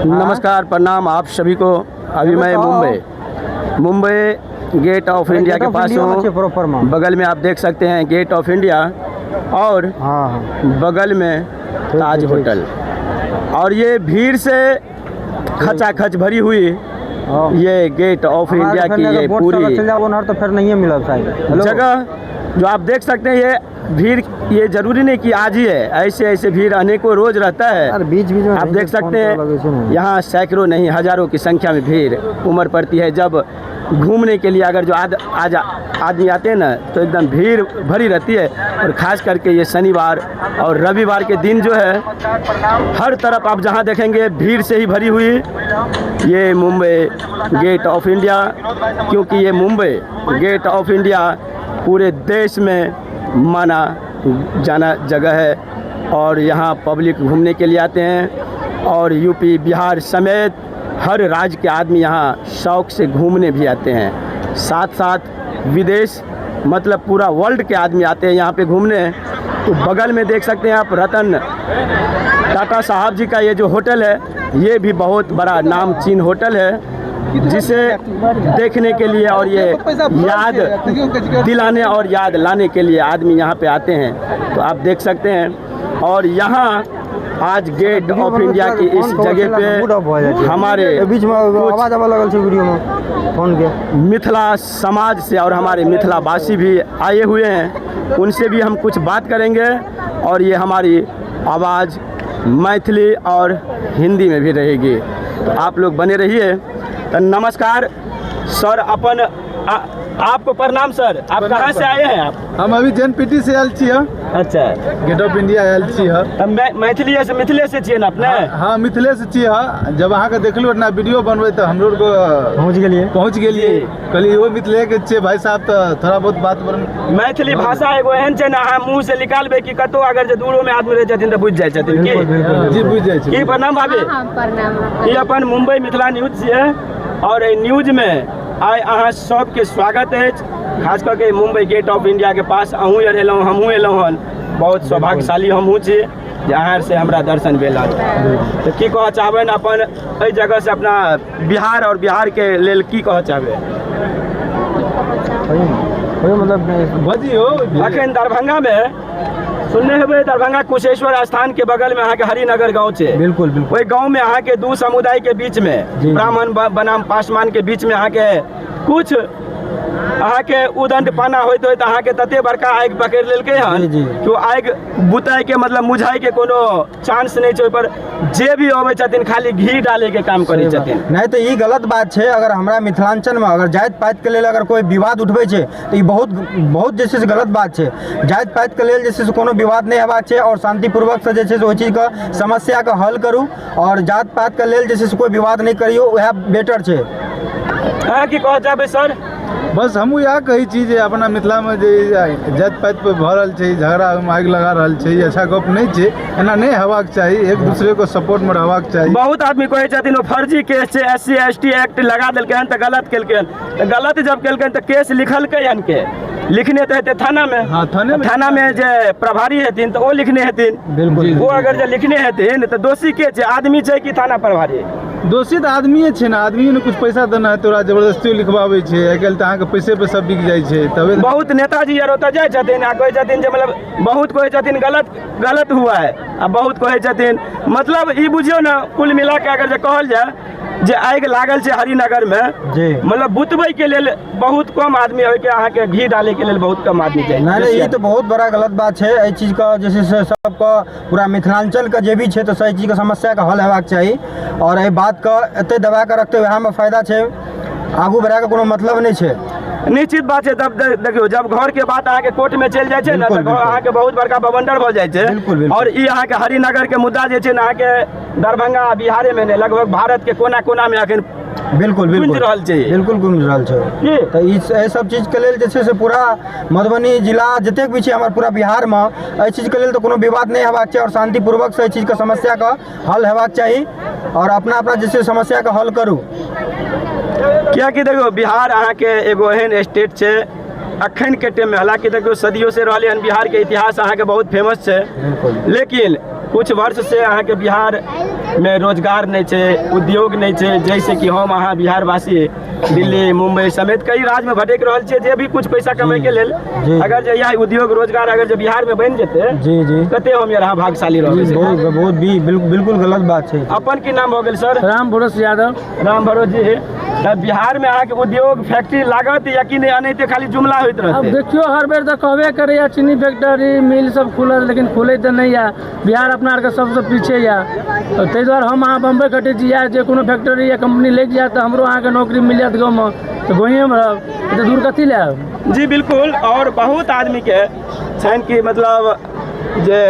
नमस्कार, प्रणाम आप सभी को। अभी मैं मुंबई गेट ऑफ इंडिया के पास हूँ। बगल में आप देख सकते हैं गेट ऑफ इंडिया और बगल में ताज होटल, और ये भीड़ से खचाखच भरी हुई ये गेट ऑफ इंडिया की ये पूरी तो फिर नहीं मिला जगह जो आप देख सकते हैं। ये भीड़ ये जरूरी नहीं कि आज ही है, ऐसे भीड़ अनेकों रोज रहता है। बीच में आप देख सकते हैं यहाँ सैकड़ों नहीं हजारों की संख्या में भीड़ उमड़ पड़ती है। जब घूमने के लिए अगर जो आदमी आते हैं ना, तो एकदम भीड़ भरी रहती है। और ख़ास करके ये शनिवार और रविवार के दिन जो है, हर तरफ आप जहाँ देखेंगे भीड़ से ही भरी हुई ये मुंबई गेट ऑफ इंडिया। क्योंकि ये मुंबई गेट ऑफ इंडिया पूरे देश में माना जाना जगह है, और यहाँ पब्लिक घूमने के लिए आते हैं। और यूपी बिहार समेत हर राज्य के आदमी यहाँ शौक़ से घूमने भी आते हैं। साथ साथ विदेश मतलब पूरा वर्ल्ड के आदमी आते हैं यहाँ पे घूमने। तो बगल में देख सकते हैं आप रतन टाटा साहब जी का ये जो होटल है, ये भी बहुत बड़ा नामचीन होटल है, जिसे देखने के लिए और ये याद दिलाने और याद लाने के लिए आदमी यहाँ पे आते हैं। तो आप देख सकते हैं। और यहाँ आज गेट ऑफ इंडिया की इस जगह पे हमारे बीच में आवाज लगल छै वीडियो में फोन के मिथिला समाज से और हमारे मिथिलावासी भी आए हुए हैं, उनसे भी हम कुछ बात करेंगे। और ये हमारी आवाज़ मैथिली और हिंदी में भी रहेगी, तो आप लोग बने रहिए। तो नमस्कार सर, आपको प्रणाम सर। आप कहाँ से आए हैं आप? हम अभी जनपीटी से आयल छी। अच्छा, गेट ऑफ इंडिया आयल छी। मिथिले से छियै ना अपने? हाँ, मिथिले से छी। जब अहाँ के देखलू अपना वीडियो बनबे तो हम लोग पहुँच गेलिए कहलिए वो मिथिले के छियै भाई साहब, तो थोड़ा बहुत बात मैथिली भाषा एगो एहन छै ना, अहाँ मुँह से निकालबे कि कतौ अगर जे दूरो में आदमी रहे छथिन तो बुझि जाइ छथिन जी, बुझि जाइ छै। प्रणाम भाभी। ये अपन मुंबई मिथिला न्यूज छियै, और न्यूज में आइ अहाँ सबके स्वागत है। खास करके मुंबई गेट ऑफ इंडिया के पास अहूँ एलहुँ, हमहूँ एलहुँ हन। बहुत सौभाग्यशाली हमहूँ छी जे अहाँ से हमरा दर्शन भेल। तो की कह चाहबे अपन एहि जगह से अपना बिहार और बिहार के लेल की कह चाहबे? मतलब बजियो। अखन दरभंगा में सुनने हेबै, दरभंगा कुशेश्वर स्थान के बगल में अहाँ के हरिनगर गाँव है। बिल्कुल। वही गाँव में अहाँ के दू समुदाय के बीच में, ब्राह्मण बनाम पासवान के बीच में अहाँ के कुछ अहाँ के उदंड पाना होइत अहाँ के तते बड़का आगि पकड़ लेलकै हन कि आगि बुताई के मतलब मुझाई के कोनो चांस नहीं छै। पर जे भी अबै छथिन खाली घी डाले के काम करै छथिन। नहीं तो ये गलत बात है। अगर हमारा मिथिलांचल में अगर जात पात के लेल अगर कोई विवाद उठबै छै तो ये बहुत जैसे से गलत बात है। जात पात के लेल जैसे से कोनो विवाद नहीं हेबाक छै, और शांतिपूर्वक से जैसे ओहि चीज का समस्या का हल करूँ, और जात पात के लेल जैसे से कोई विवाद नहीं करियो, वह बेटर है। अहाँ की कह चाहबै सर? बस हमहूँ इएह कहै छी जे अपना मिथिला में जे जाति पाति पर भऽ रहल छै, झगड़ा आगि लगा रहल छै, ये अच्छा गप नहीं छै। एना नहीं हेबाक चाही, एक दूसरे को सपोर्ट में रहबाक चाही। बहुत आदमी कहै छथिन वो फर्जी केस छै, SC ST एक्ट लगा देलकै हन, तो गलत केलकै हन। तो गलत जब केलकै तो केस लिखलकै हन के लिखने तो हेतै थाना में। हाँ, थाना में जे प्रभारी हेथिन तो वो लिखने हेथिन। बिल्कुल। वो अगर जे लिखने हेथिन तो दोषी के छै? आदमी छै कि थाना प्रभारी? दोषी तो आदमी छै ना। आदमी ने कुछ पैसा देना है, तोरा जबरदस्ती लिखवाबै छै। आइ काल्हि तो अहाँ के पैसे पे सब बिक जाइ छै। तबे बहुत नेताजी आर ओतऽ जाइ छथिन आ कहै छथिन जे मतलब बहुत कहै छथिन गलत हुआ है, आ बहुत कहै छथिन मतलब ई बुझियो ना, कुल मिला के अगर जे कहल जाए जे आगि लागल छै हरिनगर में, मतलब बुतबै के लेल बहुत कम आदमी है, अहाँ के घी डाले के लेल बहुत कम आदमी चाहिए। नहीं, ये तो बहुत बड़ा गलत बात है। इस चीज का जैसे सबका पूरा मिथिलांचल का जे भी है, तो सही चीज का समस्या का हल हेबाक चाहिए। और ये बात का एते दबा के रखते हुए में फायदा है, आगू बढ़ा के कोनो मतलब नहीं है। निश्चित बात है। तब देखियो जब घर के बात अहाँ के कोर्ट में चल जाए ना, तो अहाँ के बहुत बड़का बवंडर हो जाए। और ये अहाँ के हरिनगर के मुद्दा जे छै ना, अहाँ के दरभंगा बिहारे में नहीं, लगभग भारत के कोना कोना में अखन बिल्कुल गूंज रहल छै। बिल्कुल गूंज रहल छै। तो ये सब चीज के लेल जैसे से पूरा मधुबनी जिला जतेक भी छै, हमारे पूरा बिहार में एहि चीज के लेल तो कोनो विवाद नहीं हेबाक चाहिए, और शांतिपूर्वक से चीज का समस्या का हल हेबाक चाहिए, और अपना अपना जैसे समस्या का हल करूँ। क्या कि देखो बिहार अहाँ के एगो एहन स्टेट छै, अखन के टाइम में, हालांकि देखियो सदियों से रहले हन। बिहार के इतिहास अहाँ के बहुत फेमस है, लेकिन कुछ वर्ष से अहाँ के बिहार में रोजगार नहीं है, उद्योग नहीं है। जैसे कि हम अहाँ बिहारवासी दिल्ली मुंबई समेत कई राज्य में भटक रहल छे, जे भी कुछ पैसा कमाए के लेल अगर जे यह उद्योग रोजगार अगर जे बिहार में बन जेते जी जी कते हम यहाँ भागशाली रहबे। बहुत भी बिल्कुल गलत बात है। अपन की नाम हो गेल सर? राम भरोस यादव। राम भरोस जी, तब बिहार में अहाँ के उद्योग फैक्ट्री लागत या कि नहीं ते खाली जुमला होइत अब रहते? देखियो हर बेर तो कहबे करे या चीनी फैक्ट्री मिल सब खुलल, लेकिन खुले तो नहीं या बिहार अपना आर के सबसे पीछे या। तो ताहि दुआरे हम अहाँ बम्बई खटे छी या जे कोनो फैक्ट्री या कंपनी लग जाए तो हमरो अहाँ के नौकरी मिल जात गाँव में, तो गाँवे में रहब, तो दूर कथी ले आब? जी बिल्कुल। और बहुत आदमी के छन कि मतलब जे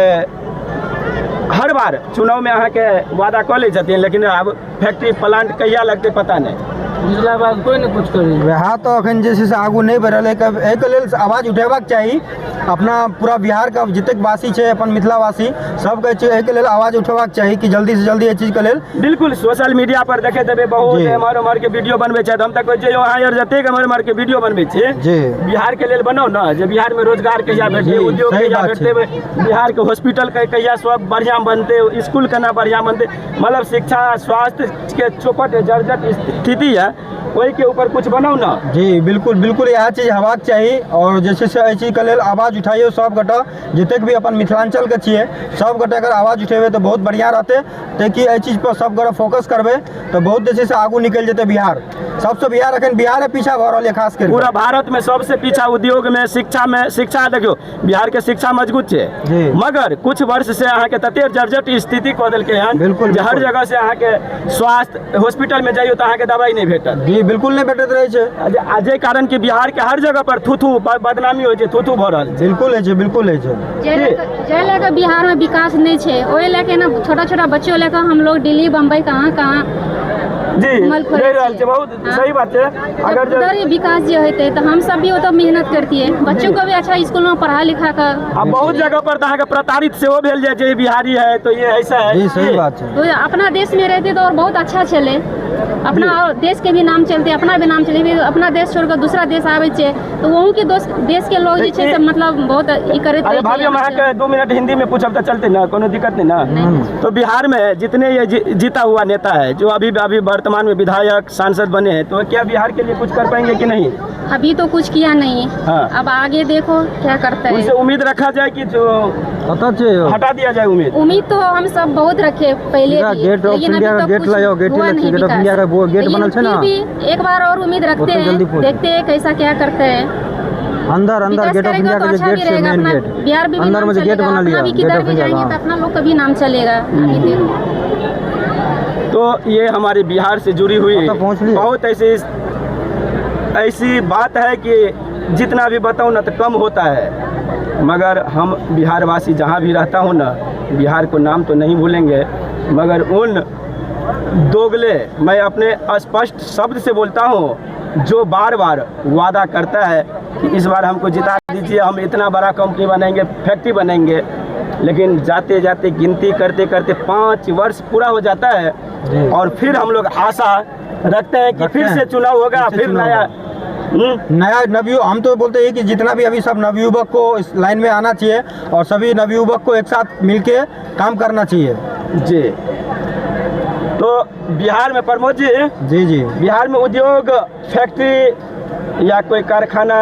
हर बार चुनाव में अहाँ के वादा कऽ लै छथिन, लेकिन अब फैक्ट्री प्लांट कहिया लगते पता नहीं। बुझला बात कोई नहीं कुछ करी। बिहार तो अखन जे छै से आगू नहीं बढ़ल है। एहिके लेल आवाज उठेबाक चाही अपना पूरा बिहार का जतेक वासी छै अपन मिथिलावासी सबके एहिके लेल आवाज उठेबाक चाही कि जल्दी से जल्दी एहि चीज के लेल। बिल्कुल सोशल मीडिया पर देखे देबे बहुत एमहर के वीडियो बनबे छै, हम तक कहै छै अहाँ यार जतेक एमहर के वीडियो बनबे छै बिहार के लेल बनाओ ना, जे बिहार में रोजगार कहिया भेटते, उद्योग कहिया भेटते, बिहार के हॉस्पिटल कहिया सब बढ़िया बनते, स्कूल केना बढ़िया बनते, मतलब शिक्षा स्वास्थ्य के चौपट जर्जर स्थिति है, वही के ऊपर कुछ बनाओ ना। जी बिल्कुल बिल्कुल यह चीज हेबाक चाही। और जे छै से एहि चीज के लेल आवाज उठाइयो सब गोटा, जतेक भी अपन मिथिलांचल के छियै सब गोटा अगर आवाज उठेबै तो बहुत बढ़िया रहते, ताकि एहि चीज पर सब गोटा फोकस करबै तो बहुत जे छै से आगू निकल जेतै बिहार। सबसे बिहार अखन बिहार पीछा भऽ रहल है, खास कर पूरा भारत में सबसे पीछा उद्योग में शिक्षा देखियो बिहार के शिक्षा मजबूत है, मगर कुछ वर्ष से अहाँ के तते जर्जट स्थिति कऽ देलकै हन। बिल्कुल हर जगह से अहाँ के स्वास्थ्य हॉस्पिटल में जाइयो तो अहाँ के दवाई नहीं भेटत। जी बिल्कुल नहीं भेटत रहे छै। जे कारण कि बिहार के हर जगह पर थूथू बदनामी होइ छै, थूथू भऽ रहल छै। बिल्कुल है, बिल्कुल है। जे लेके बिहार में विकास नहीं है, वही लेके ना छोटा छोटा बच्चों लेकर हम लोग दिल्ली बम्बई कहाँ जी ले रहल छै। बहुत सही बात है। अगर उधर ही विकास जो होते तो हम सब भी वो तो मेहनत करती है, बच्चों को भी अच्छा स्कूल में पढ़ा लिखा कर। अब बहुत जगह पर तो अहाँ के प्रताड़ित सेहो भेल जाए जे बिहारी है तो ये ऐसा है। जी सही बात है। तो अपना देश में रहते तो और बहुत अच्छा चले, अपना देश के भी नाम चलते, अपना भी नाम चले। अपना देश छोड़कर दूसरा देश आवे छे तो वहाँ के देश के लोग जे छे मतलब बहुत ई करते। अरे भाभी हम अहाँ के 2 मिनट हिंदी में पूछब तो चलते ना, कोनो दिक्कत नहीं ना? तो बिहार में जितने ये जीता हुआ नेता है जो अभी वर्तमान में विधायक सांसद बने हैं, तो क्या बिहार के लिए कुछ कर पाएंगे कि नहीं? अभी तो कुछ किया नहीं। हाँ। अब आगे देखो क्या करते हैं। उनसे उम्मीद रखा जाए कि जो हटा दिया जाए उम्मीद? उम्मीद तो हम सब बहुत रखे पहले भी, लेकिन अभी तो कुछ हुआ नहीं विकास। एक बार और उम्मीद रखते हैं, देखते हैं कैसा क्या करते हैं। अंदर गेट ऑफ इंडिया का जो गेट है, मेन गेट बिहार भी अंदर में गेट बना लिया, किधर भी जाएंगे तो अपना लोग का भी नाम चलेगा। अभी देखो तो ये हमारे बिहार से जुड़ी हुई बहुत ऐसी बात है कि जितना भी बताऊँ ना तो कम होता है, मगर हम बिहारवासी जहाँ भी रहता हूँ ना बिहार को नाम तो नहीं भूलेंगे, मगर उन दोगले मैं अपने स्पष्ट शब्द से बोलता हूँ जो बार बार वादा करता है कि इस बार हमको जिता दीजिए, हम इतना बड़ा कंपनी बनाएंगे, फैक्ट्री बनाएंगे, लेकिन जाते जाते गिनती करते करते 5 वर्ष पूरा हो जाता है और फिर हम लोग आशा रखते हैं कि फिर से चुनाव होगा, फिर नया नवयुवक। हम तो बोलते हैं कि जितना भी अभी सब नवयुवक को इस लाइन में आना चाहिए और सभी नवयुवक को एक साथ मिलके काम करना चाहिए। जी तो बिहार में प्रमोद जी बिहार में उद्योग फैक्ट्री या कोई कारखाना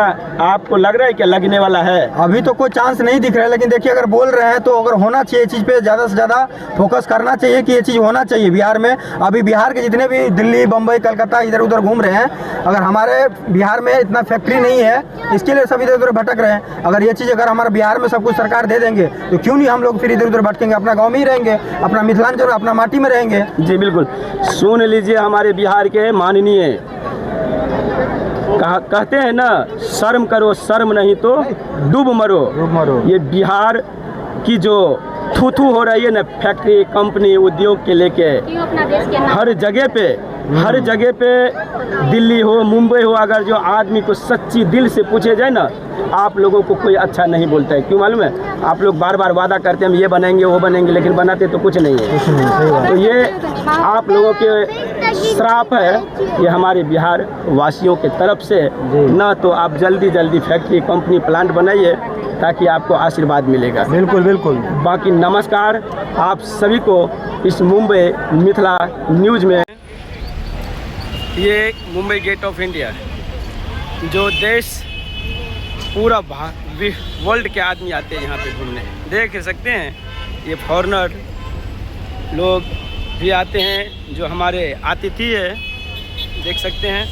आपको लग रहा है कि लगने वाला है? अभी तो कोई चांस नहीं दिख रहा है, लेकिन देखिए अगर बोल रहे हैं तो अगर होना चाहिए चीज़ पे ज़्यादा से ज़्यादा फोकस करना चाहिए कि ये चीज़ होना चाहिए बिहार में। अभी बिहार के जितने भी दिल्ली बम्बई कलकत्ता इधर उधर घूम रहे हैं, अगर हमारे बिहार में इतना फैक्ट्री नहीं है इसके लिए सब इधर उधर भटक रहे हैं। अगर ये चीज़ अगर हमारे बिहार में सब कुछ सरकार दे देंगे तो क्यों नहीं हम लोग फिर इधर उधर भटकेंगे, अपना गाँव में ही रहेंगे, अपना मिथिलांचल अपना माटी में रहेंगे। जी बिल्कुल। सुन लीजिए हमारे बिहार के माननीय कहते हैं ना, शर्म करो शर्म नहीं तो डूब मरो। ये बिहार की जो थू हो रही है ना फैक्ट्री कंपनी उद्योग के लेके हर जगह पे दिल्ली हो मुंबई हो, अगर जो आदमी को सच्ची दिल से पूछे जाए ना आप लोगों को कोई अच्छा नहीं बोलता है। क्यों मालूम है? आप लोग बार बार वादा करते हैं हम ये बनेंगे वो बनेंगे, लेकिन बनाते तो कुछ नहीं है। तो ये आप लोगों के श्राप है, ये हमारे बिहार वासियों के तरफ से। ना तो आप जल्दी फैक्ट्री कंपनी प्लांट बनाइए ताकि आपको आशीर्वाद मिलेगा। बिल्कुल बिल्कुल। बाकी नमस्कार आप सभी को इस मुंबई मिथिला न्यूज़ में। ये मुंबई गेट ऑफ इंडिया जो देश पूरा वर्ल्ड के आदमी आते हैं यहाँ पे घूमने, देख सकते हैं ये फॉरेनर लोग भी आते हैं जो हमारे अतिथि है, देख सकते हैं।